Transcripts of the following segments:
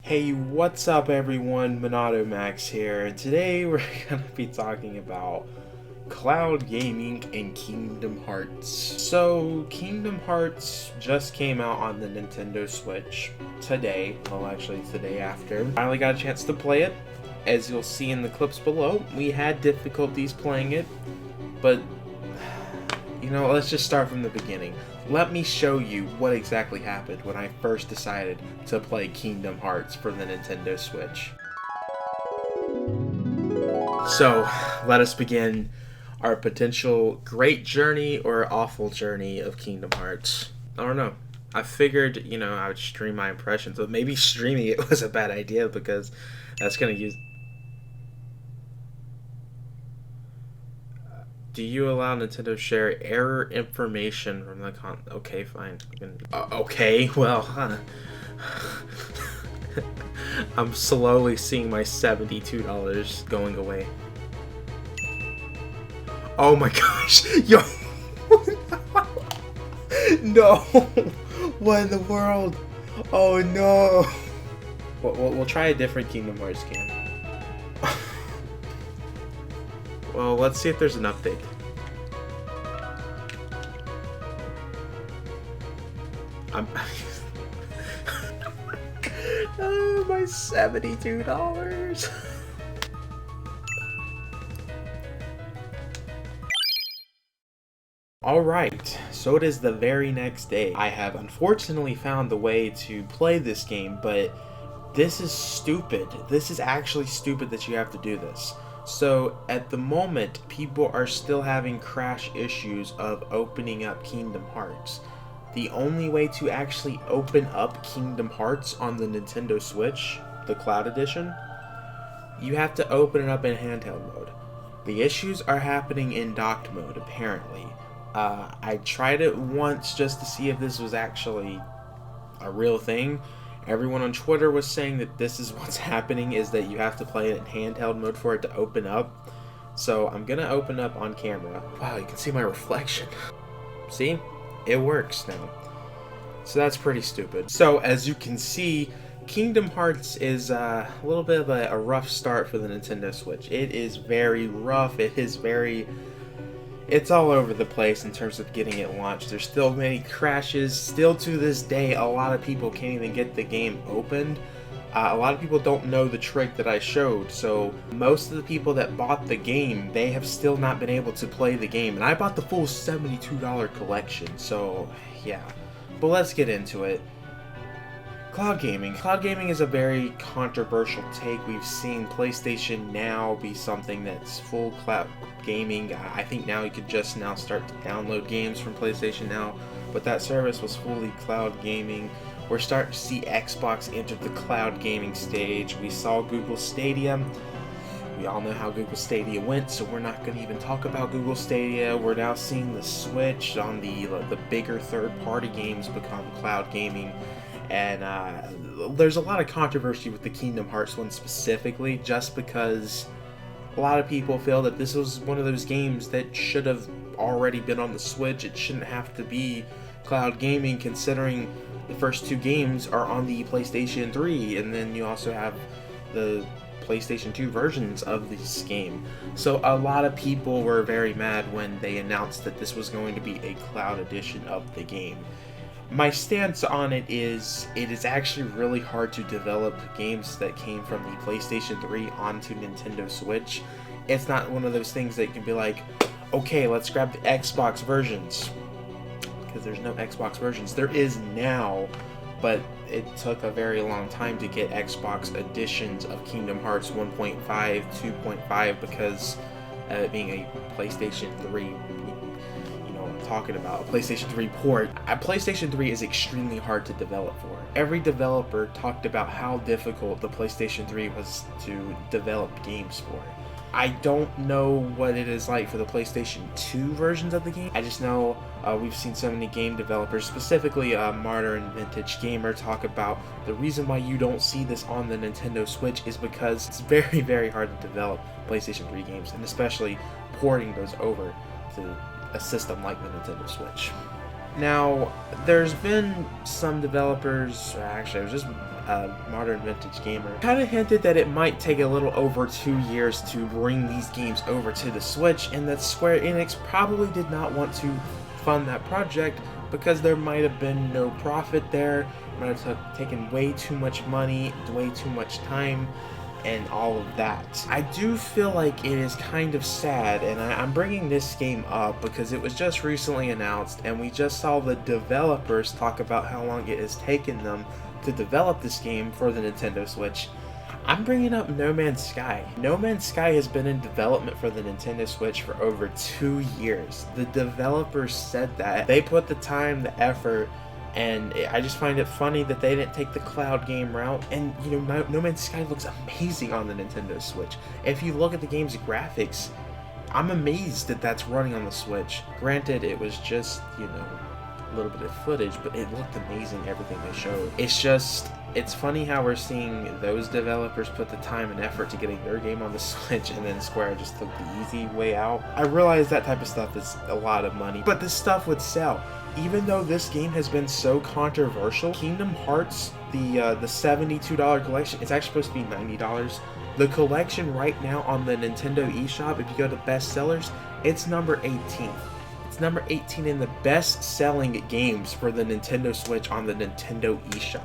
Hey, what's up everyone? Minato Max here, and today we're gonna be talking about cloud gaming and Kingdom Hearts. So, Kingdom Hearts just came out on the Nintendo Switch today. Well, actually, it's the day after. Finally got a chance to play it. As you'll see in the clips below, we had difficulties playing it, but let's just start from the beginning. Let me show you what exactly happened when I first decided to play Kingdom Hearts for the Nintendo Switch. So, let us begin our potential great journey or awful journey of Kingdom Hearts. I don't know. I figured, I would stream my impressions, but maybe streaming it was a bad idea because that's going to use... Do you allow Nintendo to share error information from the Okay, fine. Okay, well, I'm slowly seeing my $72 going away. Oh my gosh! Yo! No! What in the world? Oh no! We'll try a different Kingdom Hearts game. Well, let's see if there's an update. Oh, my $72. Alright, so it is the very next day. I have unfortunately found the way to play this game, but this is stupid. This is actually stupid that you have to do this. So at the moment, people are still having crash issues of opening up Kingdom Hearts. The only way to actually open up Kingdom Hearts on the Nintendo Switch, the Cloud Edition, you have to open it up in handheld mode. The issues are happening in docked mode, apparently. I tried it once just to see if this was actually a real thing. Everyone on Twitter was saying that this is what's happening, is that you have to play it in handheld mode for it to open up. So I'm gonna open up on camera. Wow, you can see my reflection. See? It works now. So that's pretty stupid. So as you can see, Kingdom Hearts is a little bit of a rough start for the Nintendo Switch. It is very rough. It's all over the place in terms of getting it launched. There's still many crashes. Still to this day, a lot of people can't even get the game opened. A lot of people don't know the trick that I showed, so most of the people that bought the game, they have still not been able to play the game. And I bought the full $72 collection, so yeah. But let's get into it. Cloud gaming. Cloud gaming is a very controversial take. We've seen PlayStation Now be something that's full cloud gaming. I think now you could just now start to download games from PlayStation Now, but that service was fully cloud gaming. We're starting to see Xbox enter the cloud gaming stage. We saw Google Stadia. We all know how Google Stadia went, so we're not going to even talk about Google Stadia. We're now seeing the Switch on the bigger third-party games become cloud gaming. And there's a lot of controversy with the Kingdom Hearts one specifically, just because a lot of people feel that this was one of those games that should have already been on the Switch. It shouldn't have to be cloud gaming, considering the first two games are on the PlayStation 3, and then you also have the PlayStation 2 versions of this game. So a lot of people were very mad when they announced that this was going to be a cloud edition of the game. My stance on it is actually really hard to develop games that came from the PlayStation 3 onto Nintendo Switch. It's not one of those things that you can be like, okay, let's grab the Xbox versions. Because there's no Xbox versions. There is now, but it took a very long time to get Xbox editions of Kingdom Hearts 1.5, 2.5, because being a PlayStation 3, talking about a PlayStation 3 port. A PlayStation 3 is extremely hard to develop for. Every developer talked about how difficult the PlayStation 3 was to develop games for. I don't know what it is like for the PlayStation 2 versions of the game. I just know we've seen so many game developers, specifically Modern Vintage Gamer, talk about the reason why you don't see this on the Nintendo Switch is because it's very, very hard to develop PlayStation 3 games, and especially porting those over to a system like the Nintendo Switch. Now, there's been some developers, or actually, it was just Modern Vintage Gamer, kind of hinted that it might take a little over 2 years to bring these games over to the Switch, and that Square Enix probably did not want to fund that project because there might have been no profit there, might have taken way too much money, way too much time, and all of that. I do feel like it is kind of sad, and I'm bringing this game up because it was just recently announced, and we just saw the developers talk about how long it has taken them to develop this game for the Nintendo Switch. I'm bringing up No Man's Sky. No Man's Sky has been in development for the Nintendo Switch for over 2 years. The developers said that. They put the time, the effort, and I just find it funny that they didn't take the cloud game route. And you know, No Man's Sky looks amazing on the Nintendo Switch. If you look at the game's graphics, I'm amazed that that's running on the Switch. Granted, it was just, you know, a little bit of footage, but it looked amazing, everything they showed. It's funny how we're seeing those developers put the time and effort to getting their game on the Switch, and then Square just took the easy way out. I realize that type of stuff is a lot of money, but this stuff would sell. Even though this game has been so controversial, Kingdom Hearts, the $72 collection, it's actually supposed to be $90. The collection right now on the Nintendo eShop, if you go to bestsellers, it's number 18. It's number 18 in the best-selling games for the Nintendo Switch on the Nintendo eShop.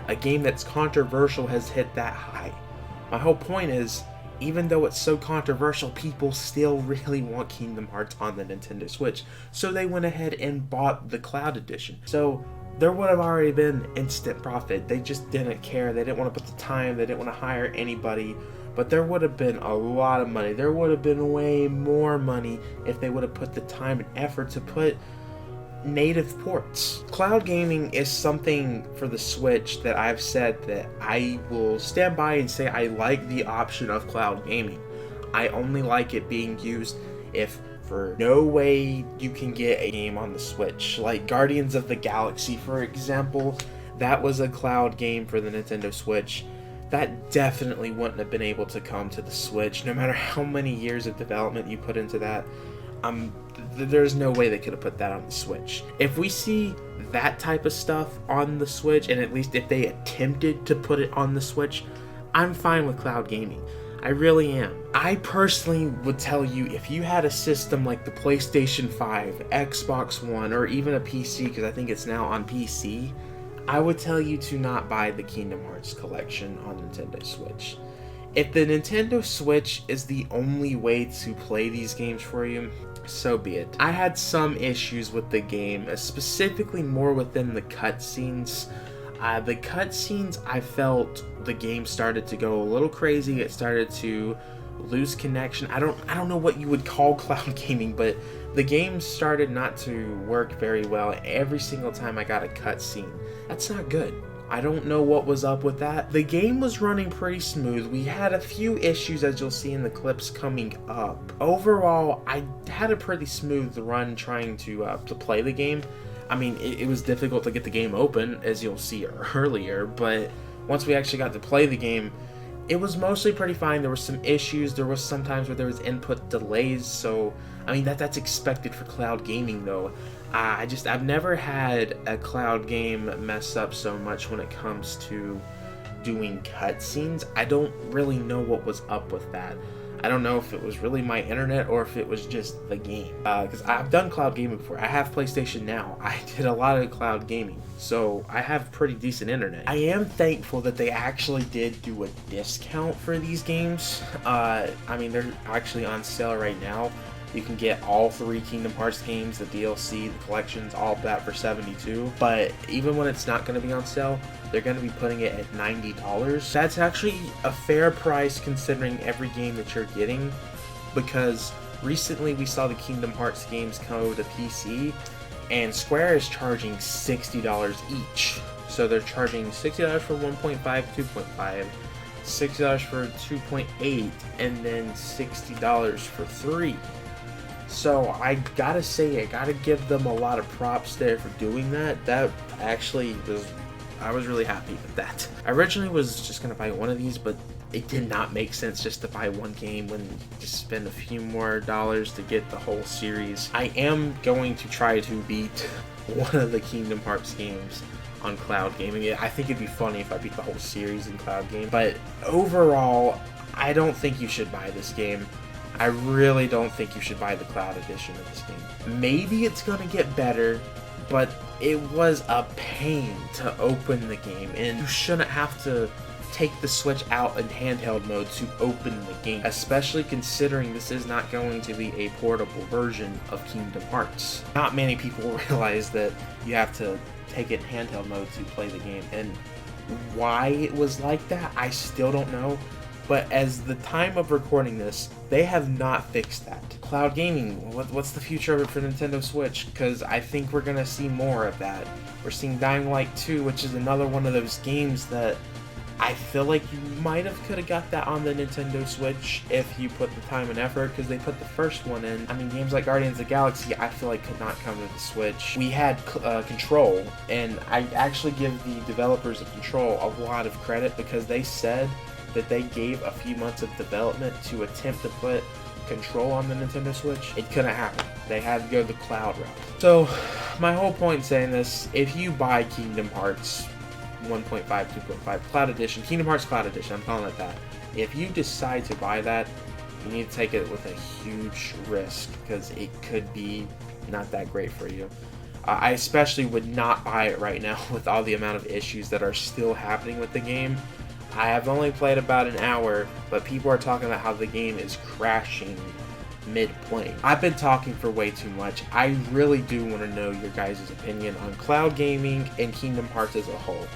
A game that's controversial has hit that high. My whole point is, even though it's so controversial, people still really want Kingdom Hearts on the Nintendo Switch, so they went ahead and bought the Cloud Edition. So there would have already been instant profit. They just didn't care. They didn't want to put the time. They didn't want to hire anybody. But there would have been a lot of money. There would have been way more money if they would have put the time and effort to put native ports. Cloud gaming is something for the Switch that I've said that I will stand by and say I like the option of cloud gaming. I only like it being used if for no way you can get a game on the Switch. Like Guardians of the Galaxy, for example, that was a cloud game for the Nintendo Switch. That definitely wouldn't have been able to come to the Switch, no matter how many years of development you put into that. There's no way they could have put that on the Switch. If we see that type of stuff on the Switch, and at least if they attempted to put it on the Switch, I'm fine with cloud gaming. I really am. I personally would tell you, if you had a system like the PlayStation 5, Xbox One, or even a PC, because I think it's now on PC, I would tell you to not buy the Kingdom Hearts collection on Nintendo Switch. If the Nintendo Switch is the only way to play these games for you, so be it. I had some issues with the game, specifically more within the cutscenes. The cutscenes, I felt the game started to go a little crazy. It started to lose connection. I don't know what you would call cloud gaming, but the game started not to work very well every single time I got a cutscene. That's not good. I don't know what was up with that. The game was running pretty smooth. We had a few issues, as you'll see in the clips coming up. Overall, I had a pretty smooth run trying to play the game. I mean, it was difficult to get the game open, as you'll see earlier, but once we actually got to play the game, it was mostly pretty fine. There were some issues. There was some times where there was input delays, so I mean that's expected for cloud gaming though. I've never had a cloud game mess up so much when it comes to doing cutscenes. I don't really know what was up with that. I don't know if it was really my internet or if it was just the game. Because I've done cloud gaming before. I have PlayStation Now. I did a lot of cloud gaming, so I have pretty decent internet. I am thankful that they actually did do a discount for these games. I mean, they're actually on sale right now. You can get all 3 Kingdom Hearts games, the DLC, the collections, all of that for $72. But even when it's not going to be on sale, they're going to be putting it at $90. That's actually a fair price considering every game that you're getting, because recently we saw the Kingdom Hearts games come to PC, and Square is charging $60 each. So they're charging $60 for 1.5, 2.5, $60 for 2.8, and then $60 for 3. So I gotta say, I gotta give them a lot of props there for doing that. That actually I was really happy with that. I originally was just gonna buy one of these, but it did not make sense just to buy one game when you just spend a few more dollars to get the whole series. I am going to try to beat one of the Kingdom Hearts games on cloud gaming. I think it'd be funny if I beat the whole series in cloud game. But overall, I don't think you should buy this game. I really don't think you should buy the cloud edition of this game. Maybe it's gonna get better, but it was a pain to open the game, and you shouldn't have to take the Switch out in handheld mode to open the game, especially considering this is not going to be a portable version of Kingdom Hearts. Not many people realize that you have to take it in handheld mode to play the game, and why it was like that, I still don't know. But as the time of recording this, they have not fixed that. Cloud gaming, what's the future of it for Nintendo Switch? Because I think we're gonna see more of that. We're seeing Dying Light 2, which is another one of those games that I feel like you might have could have got that on the Nintendo Switch if you put the time and effort, because they put the first one in. I mean, games like Guardians of the Galaxy, I feel like could not come to the Switch. We had Control, and I actually give the developers of Control a lot of credit because they said that they gave a few months of development to attempt to put Control on the Nintendo Switch. It couldn't happen. They had to go the cloud route. So, my whole point saying this, if you buy Kingdom Hearts 1.5, 2.5 Cloud Edition, Kingdom Hearts Cloud Edition, I'm calling it that. If you decide to buy that, you need to take it with a huge risk because it could be not that great for you. I especially would not buy it right now with all the amount of issues that are still happening with the game. I have only played about an hour, but people are talking about how the game is crashing mid-play. I've been talking for way too much. I really do want to know your guys' opinion on cloud gaming and Kingdom Hearts as a whole.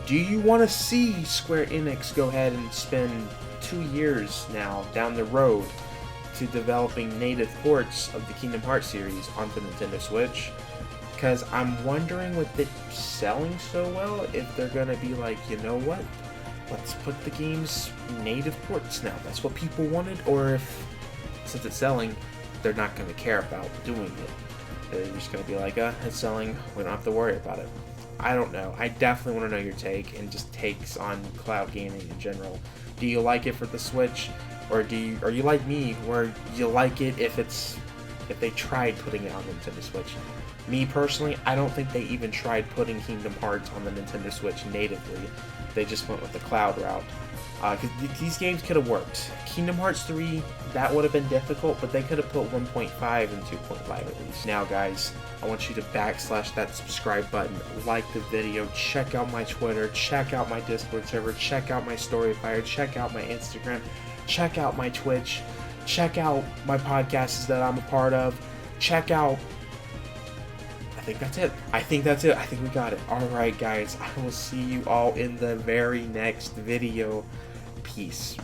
Do you want to see Square Enix go ahead and spend 2 years now down the road to developing native ports of the Kingdom Hearts series onto Nintendo Switch? Because I'm wondering with it selling so well, if they're going to be like, you know what? Let's put the game's native ports now. That's what people wanted. Or if, since it's selling, they're not going to care about doing it. They're just going to be like, it's selling. We don't have to worry about it. I don't know. I definitely want to know your take and just takes on cloud gaming in general. Do you like it for the Switch, or are you like me, where you like it if they tried putting it on the Nintendo Switch? Me personally, I don't think they even tried putting Kingdom Hearts on the Nintendo Switch natively. They just went with the cloud route. Because these games could have worked. Kingdom Hearts 3, that would have been difficult, but they could have put 1.5 and 2.5 at least. Now guys, I want you to backslash that subscribe button, like the video, check out my Twitter, check out my Discord server, check out my Storyfire, check out my Instagram, check out my Twitch, check out my podcasts that I'm a part of, check out... I think that's it. I think we got it. Alright guys, I will see you all in the very next video. Peace.